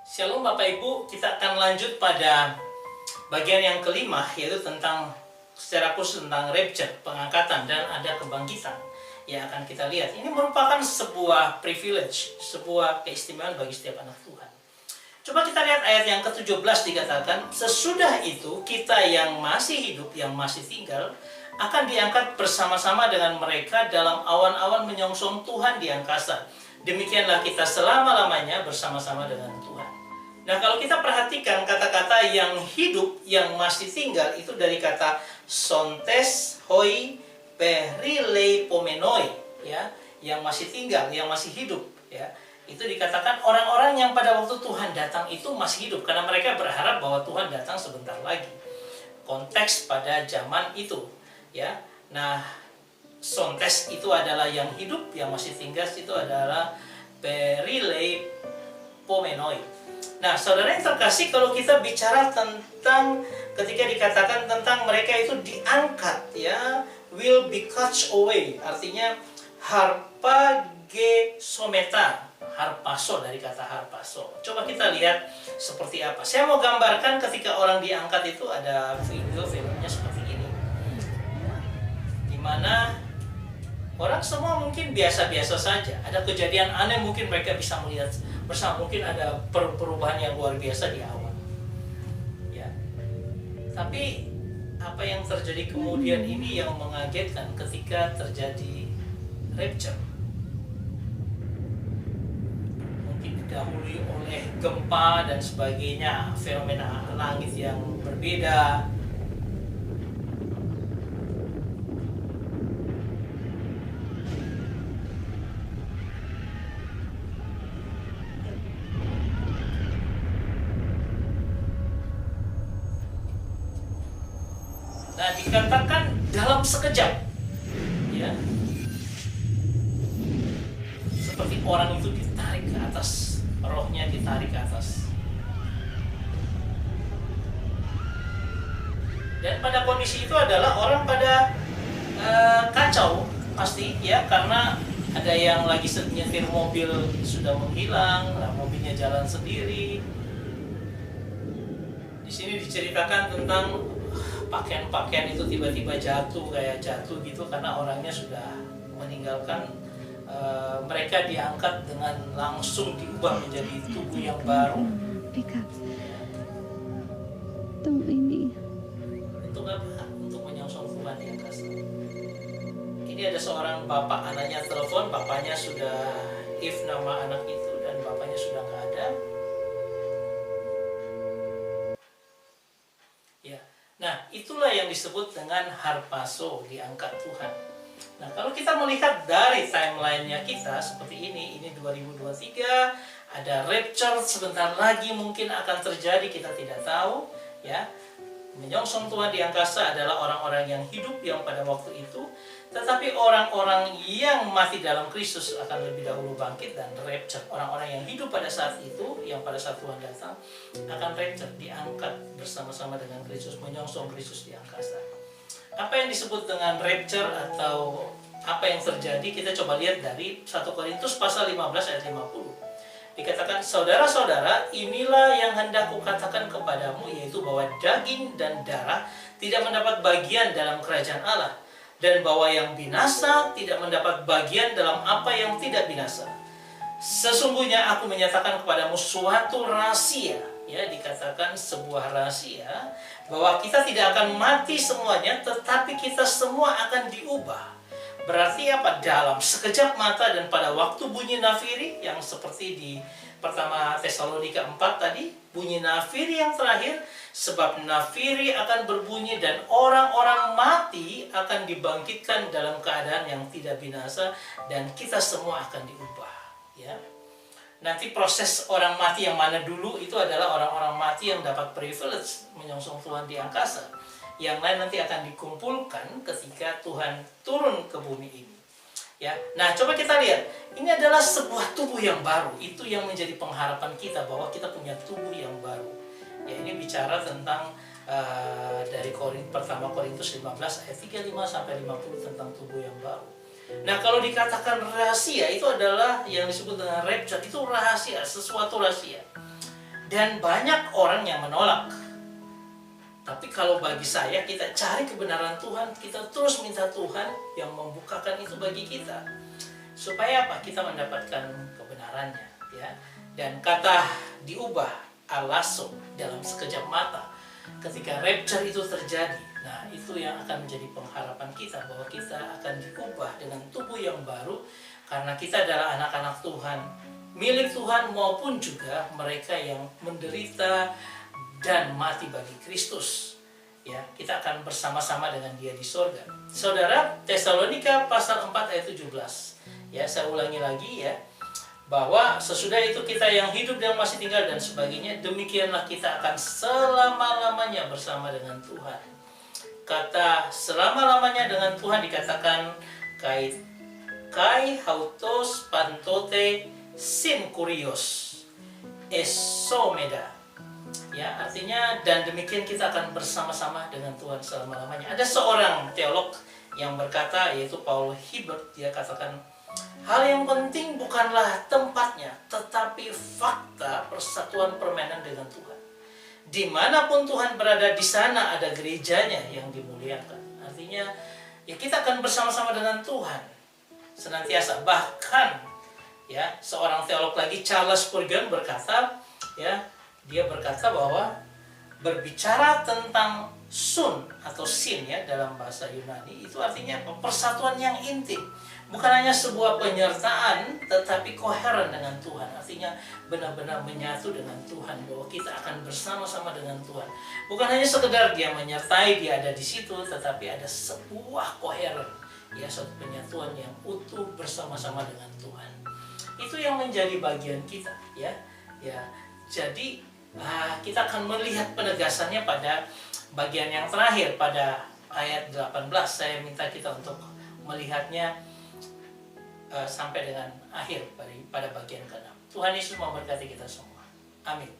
Shalom Bapak Ibu, kita akan lanjut pada bagian yang kelima, yaitu tentang secara khusus tentang rapture, pengangkatan dan ada kebangkitan yang akan kita lihat. Ini merupakan sebuah privilege, sebuah keistimewaan bagi setiap anak Tuhan. Coba kita lihat ayat yang ke-17 dikatakan, sesudah itu kita yang masih hidup, yang masih tinggal, akan diangkat bersama-sama dengan mereka dalam awan-awan menyongsong Tuhan di angkasa. Demikianlah kita selama-lamanya bersama-sama dengan Tuhan. Nah, kalau kita perhatikan kata-kata yang hidup, yang masih tinggal, itu dari kata sontes hoi perilei pomenoi, ya, yang masih tinggal, yang masih hidup, ya. Itu dikatakan orang-orang yang pada waktu Tuhan datang itu masih hidup, karena mereka berharap bahwa Tuhan datang sebentar lagi. Konteks pada zaman itu, ya. Nah, sontes itu adalah yang hidup, yang masih tinggal itu adalah perilei pomenoi. Nah, saudara yang terkasih, kalau kita bicara tentang ketika dikatakan tentang mereka itu diangkat, ya, will be catch away, artinya harpagesometa, harpaso, dari kata harpaso. Coba kita lihat seperti apa. Saya mau gambarkan ketika orang diangkat itu ada filmnya seperti ini, dimana orang semua mungkin biasa-biasa saja. Ada kejadian aneh mungkin mereka bisa melihat bersama, mungkin ada perubahan yang luar biasa di awal, ya. Tapi apa yang terjadi kemudian ini yang mengagetkan ketika terjadi rapture. Mungkin didahului oleh gempa dan sebagainya, fenomena langit yang berbeda. Nah, dikatakan dalam sekejap, ya, seperti orang itu ditarik ke atas, rohnya ditarik ke atas. Dan pada kondisi itu adalah orang pada kacau pasti, ya, karena ada yang lagi nyetir mobil sudah menghilang, nah, mobilnya jalan sendiri. Di sini diceritakan tentang pakaian-pakaian itu tiba-tiba jatuh, kayak jatuh gitu, karena orangnya sudah meninggalkan. Mereka diangkat dengan langsung diubah menjadi tubuh yang baru. Untuk apa? Untuk menyongsong Tuhan di angkasa. Ini ada seorang bapak, anaknya telepon, bapaknya sudah nama anak itu, dan bapaknya sudah nggak ada. Ya. Nah, itulah yang disebut dengan harpaso, diangkat Tuhan. Nah, kalau kita melihat dari timeline-nya kita seperti ini 2023, ada rapture sebentar lagi mungkin akan terjadi, kita tidak tahu, ya. Menyongsong Tuhan di angkasa adalah orang-orang yang hidup yang pada waktu itu, tetapi orang-orang yang mati dalam Kristus akan lebih dahulu bangkit dan rapture. Orang-orang yang hidup pada saat itu, yang pada saat Tuhan datang, akan rapture, diangkat bersama-sama dengan Kristus, menyongsong Kristus di angkasa. Apa yang disebut dengan rapture atau apa yang terjadi, kita coba lihat dari 1 Korintus pasal 15 ayat 50. Dikatakan, saudara-saudara, inilah yang hendak kukatakan kepadamu, yaitu bahwa daging dan darah tidak mendapat bagian dalam kerajaan Allah, dan bahwa yang binasa tidak mendapat bagian dalam apa yang tidak binasa. Sesungguhnya aku menyatakan kepadamu suatu rahasia, ya, dikatakan sebuah rahasia, bahwa kita tidak akan mati semuanya, tetapi kita semua akan diubah. Berarti apa? Dalam sekejap mata dan pada waktu bunyi nafiri, yang seperti di pertama Tesalonika 4 tadi, bunyi nafiri yang terakhir, sebab nafiri akan berbunyi dan orang-orang mati akan dibangkitkan dalam keadaan yang tidak binasa, dan kita semua akan diubah, ya. Nanti proses orang mati yang mana dulu itu adalah orang-orang mati yang dapat privilege menyongsong Tuhan di angkasa. Yang lain nanti akan dikumpulkan ketika Tuhan turun ke bumi ini, ya. Nah, coba kita lihat, ini adalah sebuah tubuh yang baru. Itu yang menjadi pengharapan kita, bahwa kita punya tubuh yang baru, ya. Ini bicara tentang dari pertama Korintus 15 ayat 35 sampai 50 tentang tubuh yang baru. Nah, kalau dikatakan rahasia, itu adalah yang disebut dengan rapture, itu rahasia, sesuatu rahasia. dan banyak orang yang menolak. Tapi kalau bagi saya, kita cari kebenaran Tuhan, kita terus minta Tuhan yang membukakan itu bagi kita. Supaya apa? Kita mendapatkan kebenarannya, ya. Dan kata diubah, alaso, dalam sekejap mata. Ketika rapture itu terjadi, nah itu yang akan menjadi pengharapan kita, bahwa kita akan diubah dengan tubuh yang baru, karena kita adalah anak-anak Tuhan, milik Tuhan, maupun juga mereka yang menderita dan mati bagi Kristus. Ya, kita akan bersama-sama dengan Dia di sorga. Saudara, Tesalonika pasal 4 ayat 17. Ya, saya ulangi lagi ya, bahwa sesudah itu kita yang hidup dan masih tinggal dan sebagainya, demikianlah kita akan selama-lamanya bersama dengan Tuhan. Kata selama-lamanya dengan Tuhan dikatakan kai hautos pantote sin kurios esomeda. Ya, artinya dan demikian kita akan bersama-sama dengan Tuhan selama-lamanya. Ada seorang teolog yang berkata, yaitu Paul Hiebert, dia katakan, hal yang penting bukanlah tempatnya, tetapi fakta persatuan permainan dengan Tuhan. Dimanapun Tuhan berada, di sana ada gerejanya yang dimuliakan. Artinya, ya kita akan bersama-sama dengan Tuhan senantiasa. Bahkan, ya seorang teolog lagi, Charles Spurgeon, berkata, ya dia berkata bahwa berbicara tentang sun atau sin, ya dalam bahasa Yunani, itu artinya persatuan yang intim. Bukan hanya sebuah penyertaan, tetapi koheren dengan Tuhan. Artinya benar-benar menyatu dengan Tuhan, bahwa kita akan bersama-sama dengan Tuhan. Bukan hanya sekedar Dia menyertai, Dia ada di situ, tetapi ada sebuah koheren, ya suatu penyatuan yang utuh bersama-sama dengan Tuhan. Itu yang menjadi bagian kita, ya. Jadi kita akan melihat penegasannya pada bagian yang terakhir, pada ayat 18. Saya minta kita untuk melihatnya sampai dengan akhir pada bagian ke-6. Tuhan Yesus memberkati kita semua. Amin.